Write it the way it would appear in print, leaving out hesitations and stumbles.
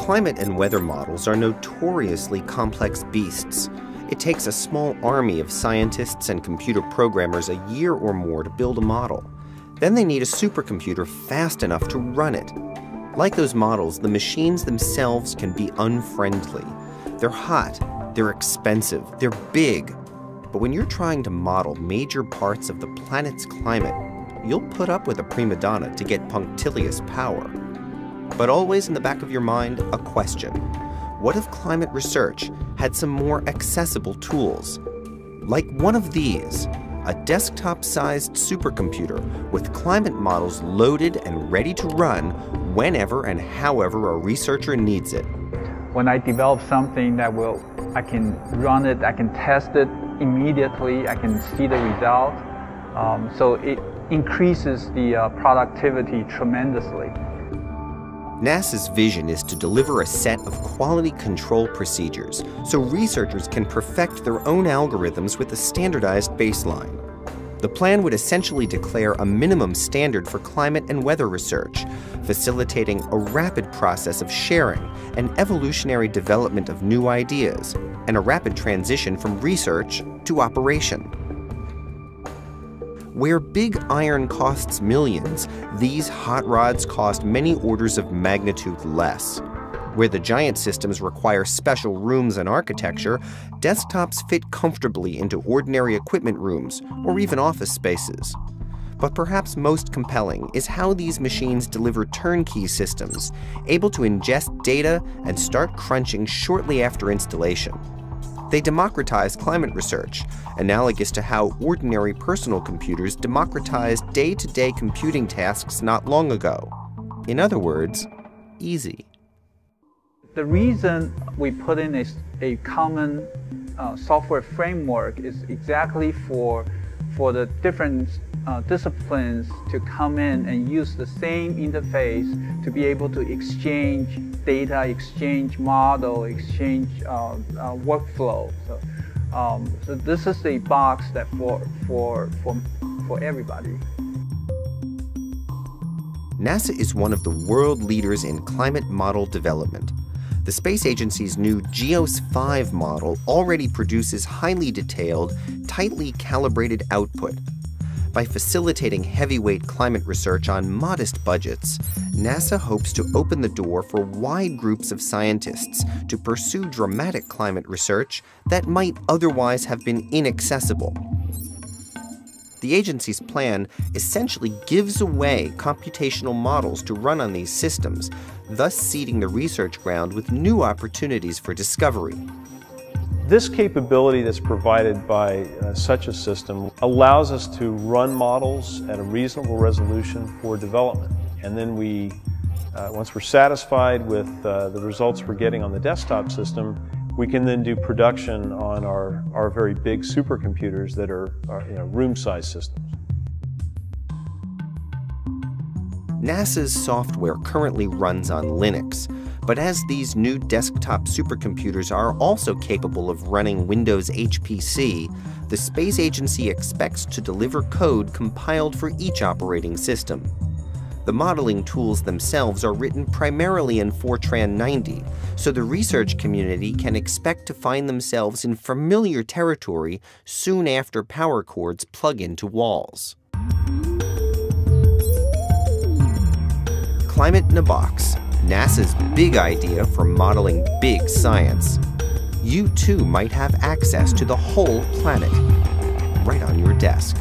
Climate and weather models are notoriously complex beasts. It takes a small army of scientists and computer programmers a year or more to build a model. Then they need a supercomputer fast enough to run it. Like those models, the machines themselves can be unfriendly. They're hot, they're expensive, they're big. But when you're trying to model major parts of the planet's climate, you'll put up with a prima donna to get punctilious power. But always in the back of your mind, a question. What if climate research had some more accessible tools? Like one of these, a desktop-sized supercomputer with climate models loaded and ready to run whenever and however a researcher needs it. When I develop something I can run it, I can test it immediately, I can see the result. So it increases the productivity tremendously. NASA's vision is to deliver a set of quality control procedures so researchers can perfect their own algorithms with a standardized baseline. The plan would essentially declare a minimum standard for climate and weather research, facilitating a rapid process of sharing and evolutionary development of new ideas, and a rapid transition from research to operation. Where big iron costs millions, these hot rods cost many orders of magnitude less. Where the giant systems require special rooms and architecture, desktops fit comfortably into ordinary equipment rooms or even office spaces. But perhaps most compelling is how these machines deliver turnkey systems, able to ingest data and start crunching shortly after installation. They democratize climate research, analogous to how ordinary personal computers democratized day-to-day computing tasks not long ago. In other words, easy. The reason we put in a common software framework is exactly for the different disciplines to come in and use the same interface to be able to exchange data, exchange model, exchange workflow. So this is a box that for everybody. NASA is one of the world leaders in climate model development. The space agency's new GEOS 5 model already produces highly detailed, tightly calibrated output. By facilitating heavyweight climate research on modest budgets, NASA hopes to open the door for wide groups of scientists to pursue dramatic climate research that might otherwise have been inaccessible. The agency's plan essentially gives away computational models to run on these systems, thus seeding the research ground with new opportunities for discovery. This capability that's provided by such a system allows us to run models at a reasonable resolution for development. And then once we're satisfied with the results we're getting on the desktop system, we can then do production on our very big supercomputers that are room-sized systems. NASA's software currently runs on Linux, but as these new desktop supercomputers are also capable of running Windows HPC, the space agency expects to deliver code compiled for each operating system. The modeling tools themselves are written primarily in Fortran 90, so the research community can expect to find themselves in familiar territory soon after power cords plug into walls. Climate in a Box, NASA's big idea for modeling big science. You too might have access to the whole planet, right on your desk.